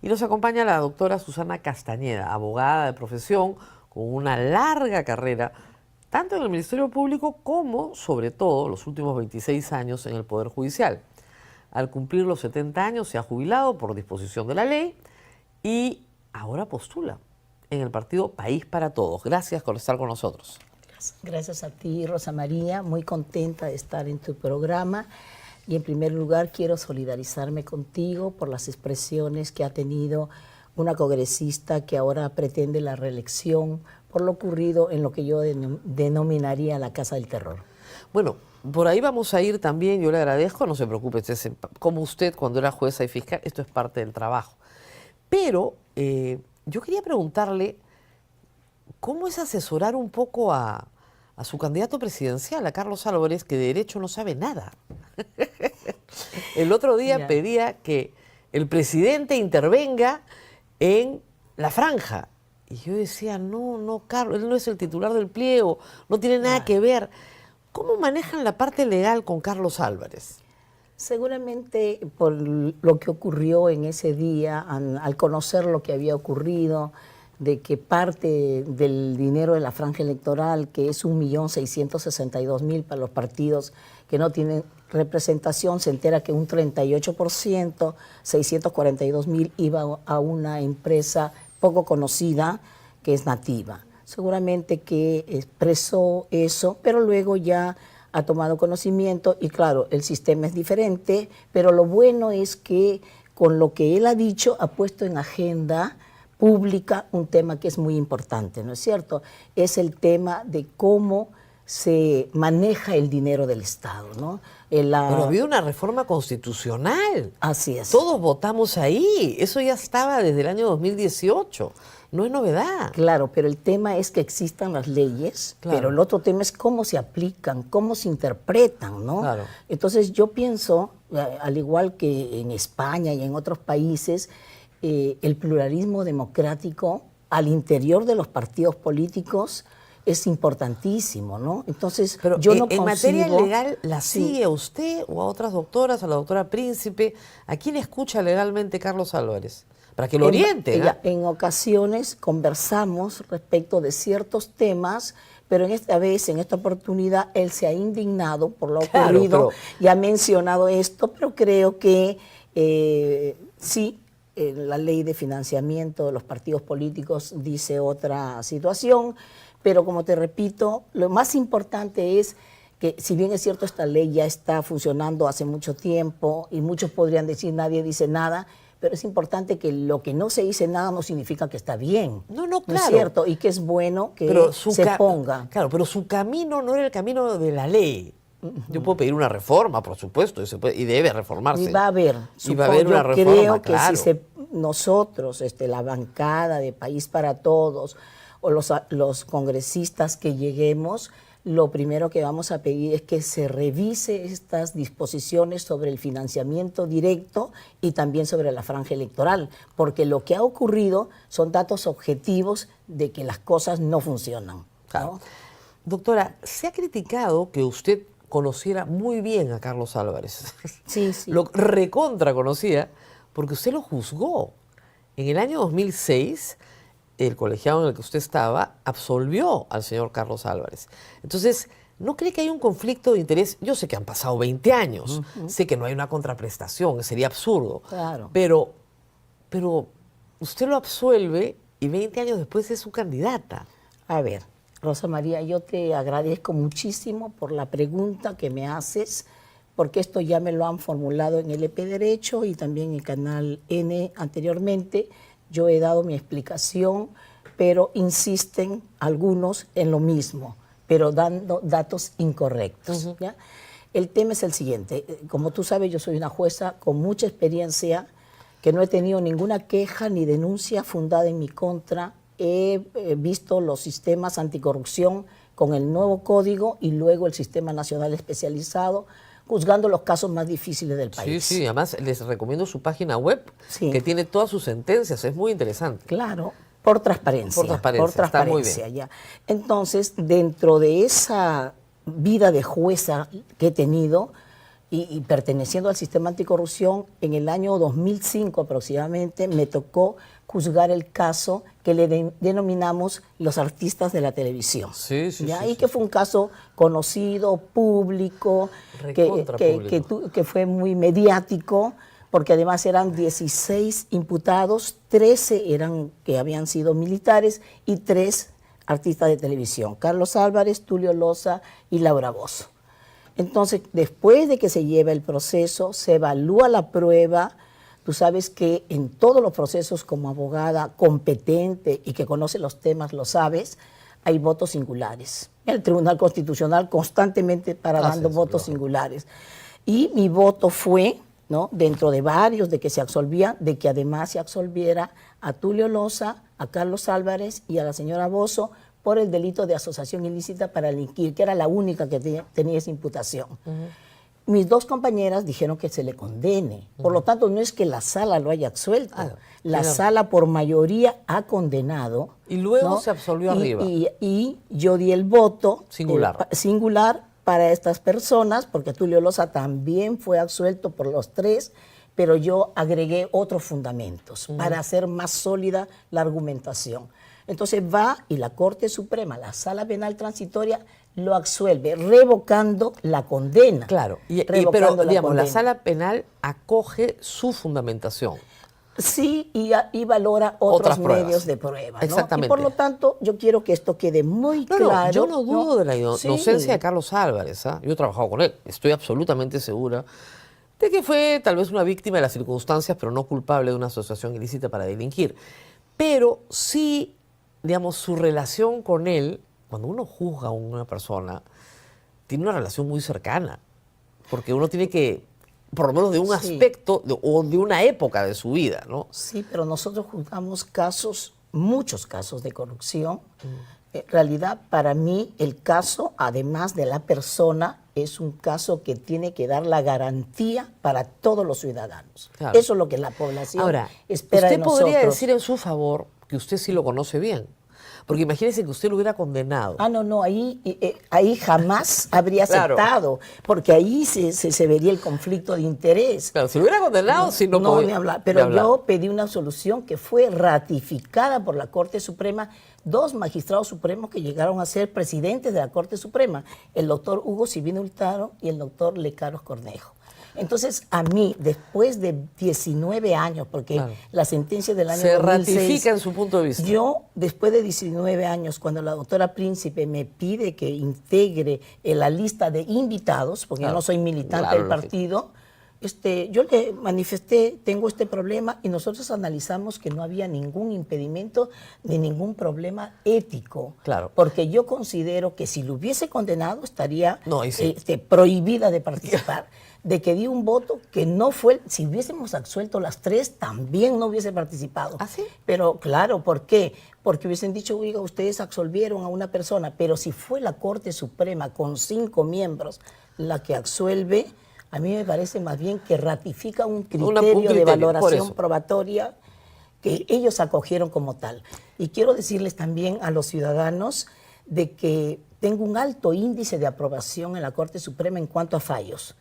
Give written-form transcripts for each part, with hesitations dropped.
Y nos acompaña la doctora Susana Castañeda, abogada de profesión con una larga carrera, tanto en el Ministerio Público como, sobre todo, los últimos 26 años en el Poder Judicial. Al cumplir los 70 años se ha jubilado por disposición de la ley y ahora postula en el partido País para Todos. Gracias por estar con nosotros. Gracias a ti, Rosa María, muy contenta de estar en tu programa. Y en primer lugar quiero solidarizarme contigo por las expresiones que ha tenido una congresista que ahora pretende la reelección por lo ocurrido en lo que yo denominaría la Casa del Terror. Bueno, por ahí vamos a ir también, yo le agradezco, no se preocupe, como usted cuando era jueza y fiscal, esto es parte del trabajo. Pero yo quería preguntarle, ¿cómo es asesorar un poco a su candidato presidencial, a Carlos Álvarez, que de derecho no sabe nada? El otro día pedía que el presidente intervenga en la franja. Y yo decía, no, Carlos, él no es el titular del pliego, no tiene nada que ver. ¿Cómo manejan la parte legal con Carlos Álvarez? Seguramente por lo que ocurrió en ese día, al conocer lo que había ocurrido, de que parte del dinero de la franja electoral, que es 1.662.000 para los partidos que no tienen representación, se entera que un 38%, 642.000, iba a una empresa poco conocida que es Nativa. Seguramente que expresó eso, pero luego ya ha tomado conocimiento y claro, el sistema es diferente, pero lo bueno es que con lo que él ha dicho ha puesto en agenda pública un tema que es muy importante, ¿no es cierto? Es el tema de cómo se maneja el dinero del Estado, ¿no? Pero ha habido una reforma constitucional. Así es. Todos votamos ahí. Eso ya estaba desde el año 2018. No es novedad. Claro, pero el tema es que existan las leyes, claro, pero el otro tema es cómo se aplican, cómo se interpretan, ¿no? Claro. Entonces yo pienso, al igual que en España y en otros países, el pluralismo democrático al interior de los partidos políticos es importantísimo, ¿no? Entonces, pero yo no en concibo, materia legal, ¿la sigue sí, a usted o a otras doctoras, a la doctora Príncipe? ¿A quién escucha legalmente Carlos Álvarez? Para que lo oriente. En ocasiones conversamos respecto de ciertos temas, pero en esta oportunidad, él se ha indignado por lo ocurrido y ha mencionado esto, pero creo que sí, la ley de financiamiento de los partidos políticos dice otra situación, pero como te repito, lo más importante es que si bien es cierto esta ley ya está funcionando hace mucho tiempo y muchos podrían decir nadie dice nada, pero es importante que lo que no se dice nada no significa que está bien. No, claro. ¿No es cierto? Y que es bueno que se ponga. Claro, pero su camino no era el camino de la ley. Yo puedo pedir una reforma, por supuesto, y debe reformarse. Y va a haber. Y va a haber una reforma, creo que claro. si nosotros, la bancada de País para Todos, o los congresistas que lleguemos, lo primero que vamos a pedir es que se revise estas disposiciones sobre el financiamiento directo y también sobre la franja electoral, porque lo que ha ocurrido son datos objetivos de que las cosas no funcionan, ¿no? Claro. Doctora, se ha criticado que usted conociera muy bien a Carlos Álvarez. Sí, sí. Lo recontra conocía porque usted lo juzgó. En el año 2006, el colegiado en el que usted estaba absolvió al señor Carlos Álvarez. Entonces, ¿no cree que hay un conflicto de interés? Yo sé que han pasado 20 años, sé que no hay una contraprestación, sería absurdo. Claro. Pero usted lo absuelve y 20 años después es su candidata. A ver, Rosa María, yo te agradezco muchísimo por la pregunta que me haces, porque esto ya me lo han formulado en el EP Derecho y también en el Canal N anteriormente. Yo he dado mi explicación, pero insisten algunos en lo mismo, pero dando datos incorrectos. ¿Ya? El tema es el siguiente. Como tú sabes, yo soy una jueza con mucha experiencia, que no he tenido ninguna queja ni denuncia fundada en mi contra. He visto los sistemas anticorrupción con el nuevo código y luego el Sistema Nacional Especializado, juzgando los casos más difíciles del país. Sí, además les recomiendo su página web, que tiene todas sus sentencias, es muy interesante. Claro, por transparencia. Por transparencia, está muy bien. Ya. Entonces, dentro de esa vida de jueza que he tenido, y perteneciendo al sistema anticorrupción, en el año 2005 aproximadamente me tocó juzgar el caso que le denominamos los artistas de la televisión. Sí, sí, ¿Ya? sí, Y sí, que sí. fue un caso conocido, público, Recontra público. que fue muy mediático, porque además eran 16 imputados, 13 eran que habían sido militares y 3 artistas de televisión, Carlos Álvarez, Tulio Loza y Laura Bozzo. Entonces, después de que se lleva el proceso, se evalúa la prueba. Tú sabes que en todos los procesos, como abogada competente y que conoce los temas, lo sabes, hay votos singulares. El Tribunal Constitucional constantemente para dando votos singulares. Y mi voto fue, ¿no?, dentro de varios de que se absolvían, de que además se absolviera a Tulio Loza, a Carlos Álvarez y a la señora Bozzo por el delito de asociación ilícita para delinquir, que era la única que tenía esa imputación. Mis 2 compañeras dijeron que se le condene. Por lo tanto, no es que la sala lo haya absuelto. La sala por mayoría ha condenado. Y luego, ¿no?, se absolvió arriba. Y yo di el voto Singular. Singular para estas personas, porque Tulio Loza también fue absuelto por los 3, pero yo agregué otros fundamentos para hacer más sólida la argumentación. Entonces va y la Corte Suprema, la Sala Penal Transitoria, lo absuelve, revocando la condena. Claro, Revocando pero digamos, la condena. Sala Penal acoge su fundamentación. Sí, y valora otros pruebas. medios de prueba, ¿no? Exactamente. Y por lo tanto, yo quiero que esto quede muy claro. Yo no dudo de la Sí. inocencia de Carlos Álvarez. ¿Ah? Yo he trabajado con él. Estoy absolutamente segura de que fue tal vez una víctima de las circunstancias, pero no culpable de una asociación ilícita para delinquir. Pero sí, digamos, su relación con él, cuando uno juzga a una persona, tiene una relación muy cercana. Porque uno tiene que, por lo menos de un aspecto o de una época de su vida, ¿no? Sí, pero nosotros juzgamos casos, muchos casos de corrupción. En realidad, para mí, el caso, además de la persona, es un caso que tiene que dar la garantía para todos los ciudadanos. Claro. Eso es lo que la población Ahora, espera de usted nosotros. podría decir en su favor que usted sí lo conoce bien. Porque imagínese que usted lo hubiera condenado. Ah, no, ahí jamás habría Claro. aceptado, porque ahí se vería el conflicto de interés. Claro, si lo hubiera condenado, sí no No, podía ni hablar. ni Pero hablar. yo pedí una solución que fue ratificada por la Corte Suprema, 2 magistrados supremos que llegaron a ser presidentes de la Corte Suprema, el doctor Hugo Sibino Hurtado y el doctor Lecaros Cornejo. Entonces, a mí, después de 19 años, porque Claro. la sentencia del año Se 2006, ratifica en su punto de vista. yo, después de 19 años, cuando la doctora Príncipe me pide que integre en la lista de invitados, porque yo no soy militante Claro, del lógico. partido, yo le manifesté, tengo este problema, y nosotros analizamos que no había ningún impedimento ni ningún problema ético. Claro. Porque yo considero que si lo hubiese condenado estaría No, ahí sí. prohibida de participar. De que di un voto que no fue, si hubiésemos absuelto las 3, también no hubiese participado. ¿Ah, sí? Pero claro, ¿por qué? Porque hubiesen dicho, oiga, ustedes absolvieron a una persona, pero si fue la Corte Suprema con 5 miembros la que absuelve, a mí me parece más bien que ratifica un criterio de por valoración eso. probatoria que ellos acogieron como tal. Y quiero decirles también a los ciudadanos de que tengo un alto índice de aprobación en la Corte Suprema en cuanto a fallos.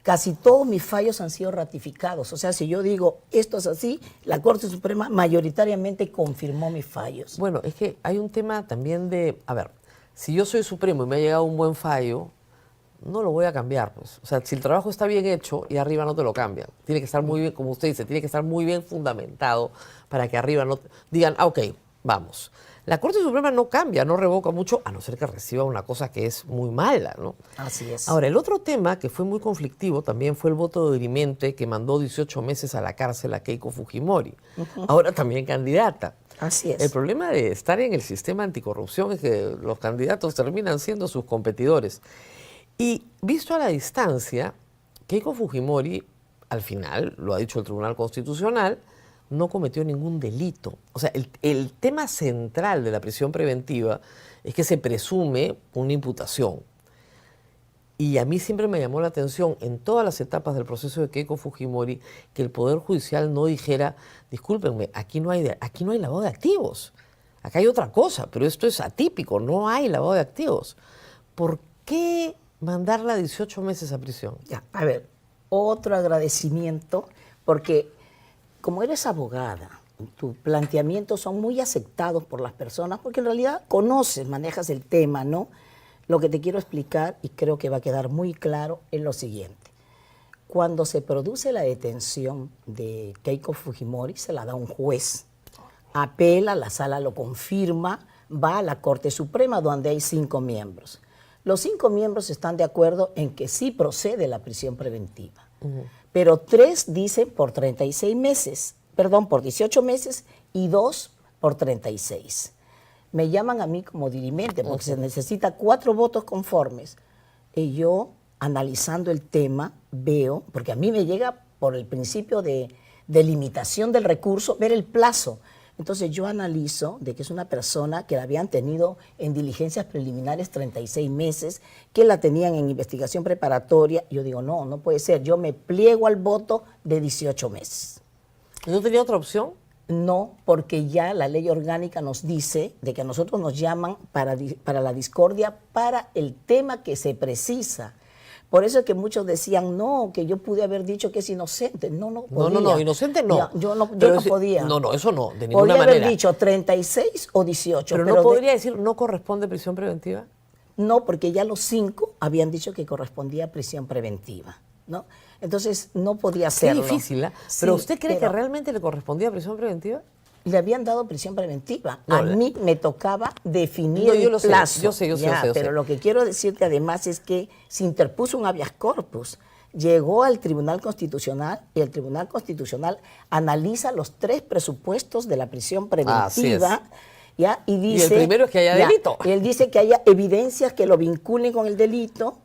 Casi todos mis fallos han sido ratificados. O sea, si yo digo esto es así, la Corte Suprema mayoritariamente confirmó mis fallos. Bueno, es que hay un tema también de, a ver, si yo soy supremo y me ha llegado un buen fallo, no lo voy a cambiar, pues. O sea, si el trabajo está bien hecho y arriba no te lo cambian. Tiene que estar muy bien, como usted dice, tiene que estar muy bien fundamentado para que arriba no digan, ok, vamos. La Corte Suprema no cambia, no revoca mucho, a no ser que reciba una cosa que es muy mala, ¿no? Así es. Ahora, el otro tema que fue muy conflictivo también fue el voto de dirimente que mandó 18 meses a la cárcel a Keiko Fujimori, ahora también candidata. Así es. El problema de estar en el sistema anticorrupción es que los candidatos terminan siendo sus competidores. Y visto a la distancia, Keiko Fujimori, al final, lo ha dicho el Tribunal Constitucional, no cometió ningún delito. O sea, el tema central de la prisión preventiva es que se presume una imputación. Y a mí siempre me llamó la atención en todas las etapas del proceso de Keiko Fujimori que el Poder Judicial no dijera, discúlpenme, aquí no hay lavado de activos. Acá hay otra cosa, pero esto es atípico, no hay lavado de activos. ¿Por qué Mandarla 18 meses a prisión. Ya, a ver, otro agradecimiento, porque como eres abogada, tus planteamientos son muy aceptados por las personas, porque en realidad conoces, manejas el tema, ¿no? Lo que te quiero explicar, y creo que va a quedar muy claro, es lo siguiente. Cuando se produce la detención de Keiko Fujimori, se la da un juez. Apela, la sala lo confirma, va a la Corte Suprema, donde hay 5 miembros. Los 5 miembros están de acuerdo en que sí procede la prisión preventiva. Pero 3 dicen por 36 meses, perdón, por 18 meses y 2 por 36. Me llaman a mí como dirimente porque se necesita 4 votos conformes. Y yo, analizando el tema, veo, porque a mí me llega por el principio de limitación del recurso, ver el plazo. Entonces yo analizo de que es una persona que la habían tenido en diligencias preliminares 36 meses, que la tenían en investigación preparatoria. Yo digo, no, no puede ser. Yo me pliego al voto de 18 meses. ¿No tenía otra opción? No, porque ya la ley orgánica nos dice de que a nosotros nos llaman para la discordia para el tema que se precisa. Por eso es que muchos decían, no, que yo pude haber dicho que es inocente. No, no podía. No, inocente no. Yo no si, podía. No, eso no, de ninguna podía manera. Podría haber dicho 36 o 18. Pero no podría decir, ¿no corresponde prisión preventiva? No, porque ya los 5 habían dicho que correspondía prisión preventiva, ¿no? Entonces no podía hacerlo. Qué difícil, ¿eh? Sí, ¿Pero usted cree que realmente le correspondía prisión preventiva? Le habían dado prisión preventiva. No, a mí me tocaba definir el plazo. Yo sé. Pero lo que quiero decirte además es que se interpuso un habeas corpus. Llegó al Tribunal Constitucional y el Tribunal Constitucional analiza los 3 presupuestos de la prisión preventiva. ¿Ya? Y dice, el primero es que haya delito. Él dice que haya evidencias que lo vinculen con el delito,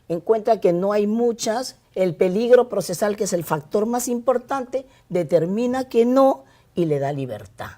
encuentra que no hay muchas, el peligro procesal, que es el factor más importante, determina que no, y le da libertad.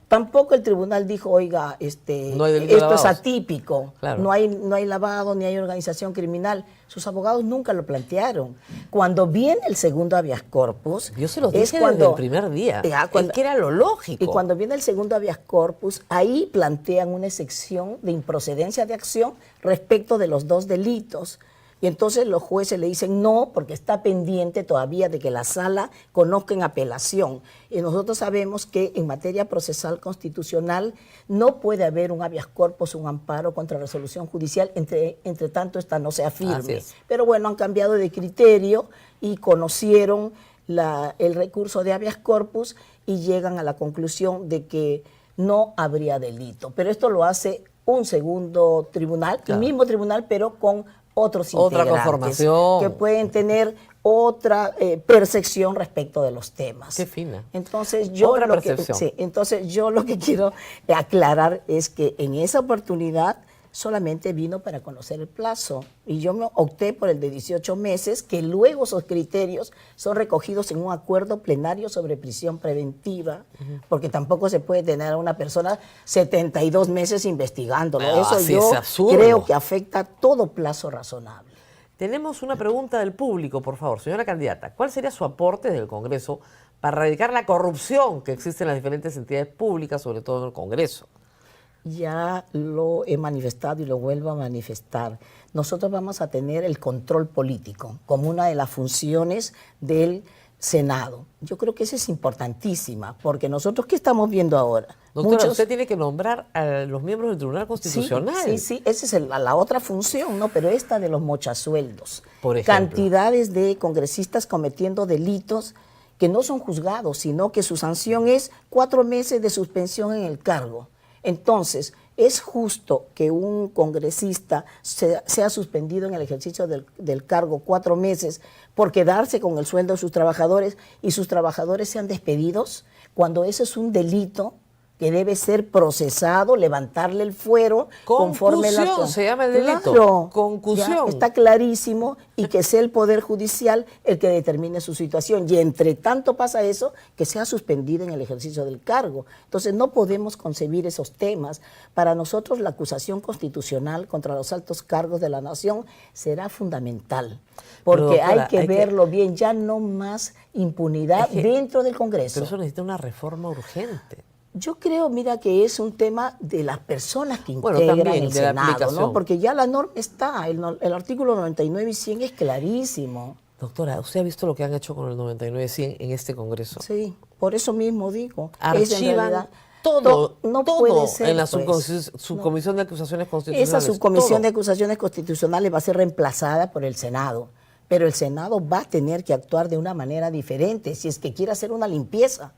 Tampoco el tribunal dijo, oiga, esto es atípico, claro. no hay lavado, ni hay organización criminal. Sus abogados nunca lo plantearon. Cuando viene el segundo habeas corpus... Yo se los dije desde el primer día, es que era lo lógico. Y cuando viene el segundo habeas corpus, ahí plantean una excepción de improcedencia de acción respecto de los 2 delitos. Y entonces los jueces le dicen no, porque está pendiente todavía de que la sala conozca en apelación. Y nosotros sabemos que en materia procesal constitucional no puede haber un habeas corpus, un amparo contra resolución judicial, entre tanto esta no sea firme. Pero bueno, han cambiado de criterio y conocieron el recurso de habeas corpus y llegan a la conclusión de que no habría delito. Pero esto lo hace un segundo tribunal, el mismo tribunal, pero con otros integrantes, otra conformación, que pueden tener otra percepción respecto de los temas. Qué fina. Entonces yo, entonces yo lo que quiero aclarar es que en esa oportunidad solamente vino para conocer el plazo y yo me opté por el de 18 meses, que luego esos criterios son recogidos en un acuerdo plenario sobre prisión preventiva, porque tampoco se puede tener a una persona 72 meses investigándolo. Eso yo creo que afecta todo plazo razonable. Tenemos una pregunta del público, por favor. Señora candidata, ¿cuál sería su aporte desde el Congreso para erradicar la corrupción que existe en las diferentes entidades públicas, sobre todo en el Congreso? Ya lo he manifestado y lo vuelvo a manifestar. Nosotros vamos a tener el control político como una de las funciones del Senado. Yo creo que esa es importantísima, porque nosotros, ¿qué estamos viendo ahora? Doctora, usted tiene que nombrar a los miembros del Tribunal Constitucional. Sí, esa es la otra función, ¿no? Pero esta de los mochasueldos. Por ejemplo. Cantidades de congresistas cometiendo delitos que no son juzgados, sino que su sanción es 4 meses de suspensión en el cargo. Entonces, ¿es justo que un congresista sea suspendido en el ejercicio del cargo 4 meses por quedarse con el sueldo de sus trabajadores y sus trabajadores sean despedidos cuando eso es un delito que debe ser procesado, levantarle el fuero conforme la... Concusión se llama el delito. Claro, concusión. Está clarísimo, y que sea el Poder Judicial el que determine su situación. Y entre tanto pasa eso, que sea suspendido en el ejercicio del cargo. Entonces no podemos concebir esos temas. Para nosotros la acusación constitucional contra los altos cargos de la nación será fundamental. Porque hay que verlo bien, ya no más impunidad dentro del Congreso. Pero eso necesita una reforma urgente. Yo creo, mira, que es un tema de las personas que Bueno, integran también el de la Senado, aplicación. ¿no? Porque ya la norma está, el artículo 99 y 100 es clarísimo. Doctora, ¿usted ha visto lo que han hecho con el 99-100 en este Congreso? Sí, por eso mismo digo. Es en Archivan realidad, todo, no todo puede ser, en la pues. subcomisión de acusaciones constitucionales. Esa subcomisión de todo. acusaciones constitucionales va a ser reemplazada por el Senado, pero el Senado va a tener que actuar de una manera diferente si es que quiere hacer una limpieza,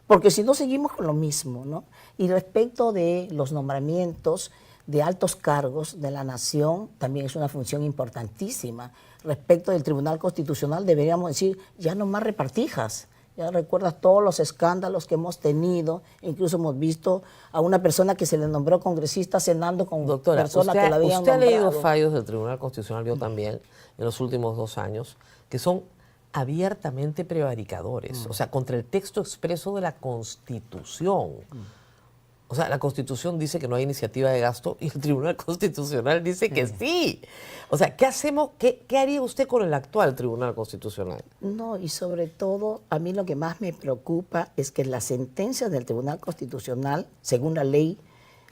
porque si no seguimos con lo mismo, ¿no? Y respecto de los nombramientos de altos cargos de la nación, también es una función importantísima. Respecto del Tribunal Constitucional deberíamos decir, ya no más repartijas. Ya recuerdas todos los escándalos que hemos tenido, incluso hemos visto a una persona que se le nombró congresista cenando con Doctora, personas que la habían usted ha leído nombrado. fallos del Tribunal Constitucional, yo también, en los últimos 2 años, que son abiertamente prevaricadores, o sea, contra el texto expreso de la Constitución. O sea, la Constitución dice que no hay iniciativa de gasto y el Tribunal Constitucional dice que sí. O sea, ¿qué hacemos? ¿Qué haría usted con el actual Tribunal Constitucional? No, y sobre todo, a mí lo que más me preocupa es que las sentencias del Tribunal Constitucional, según la ley,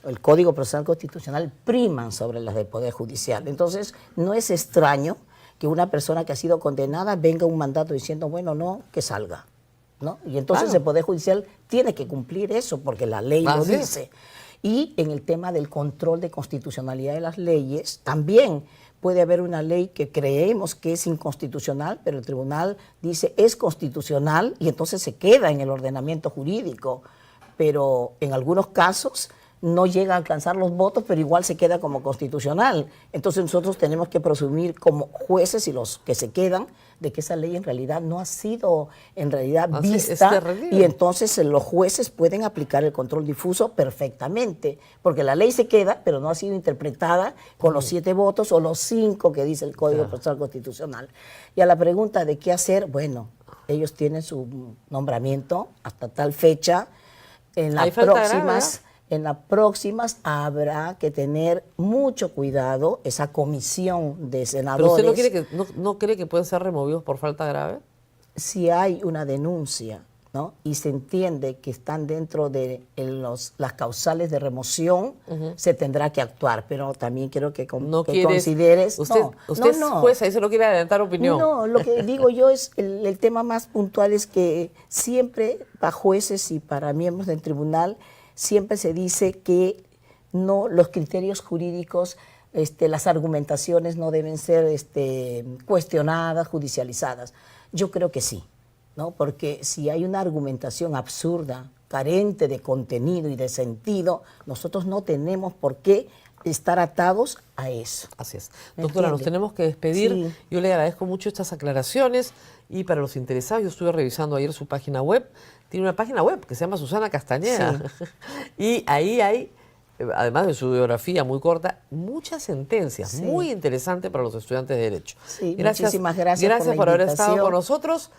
el Código Procesal Constitucional, priman sobre las del Poder Judicial. Entonces, no es extraño que una persona que ha sido condenada venga un mandato diciendo, bueno, no, que salga, ¿no? Y entonces Claro. el Poder Judicial tiene que cumplir eso porque la ley lo Así es. dice. Y en el tema del control de constitucionalidad de las leyes, también puede haber una ley que creemos que es inconstitucional, pero el tribunal dice es constitucional y entonces se queda en el ordenamiento jurídico. Pero en algunos casos no llega a alcanzar los votos, pero igual se queda como constitucional. Entonces nosotros tenemos que presumir como jueces y los que se quedan de que esa ley en realidad no ha sido en realidad Así es, vista terrible. y entonces los jueces pueden aplicar el control difuso perfectamente, porque la ley se queda, pero no ha sido interpretada con los 7 votos o los 5 que dice el Código Procesal Constitucional. Y a la pregunta de qué hacer, bueno, ellos tienen su nombramiento hasta tal fecha. En las Hay falta próximas... En las próximas habrá que tener mucho cuidado, esa comisión de senadores. ¿Pero usted no cree que pueden ser removidos por falta grave? Si hay una denuncia, ¿no? Y se entiende que están dentro de las causales de remoción, se tendrá que actuar. Pero también quiero que consideres... Usted es jueza y se no quiere adelantar opinión. No, lo que digo yo es, el tema más puntual es que siempre para jueces y para miembros del tribunal, siempre se dice que no, los criterios jurídicos, las argumentaciones no deben ser cuestionadas, judicializadas. Yo creo que sí, ¿no? Porque si hay una argumentación absurda, carente de contenido y de sentido, nosotros no tenemos por qué estar atados a eso. Así es. Doctora, nos tenemos que despedir. Sí. Yo le agradezco mucho estas aclaraciones y para los interesados, yo estuve revisando ayer su página web. Tiene una página web que se llama Susana Castañeda. Sí. Y ahí hay, además de su biografía muy corta, muchas sentencias, muy interesantes para los estudiantes de Derecho. Sí, muchísimas gracias por haber estado con nosotros.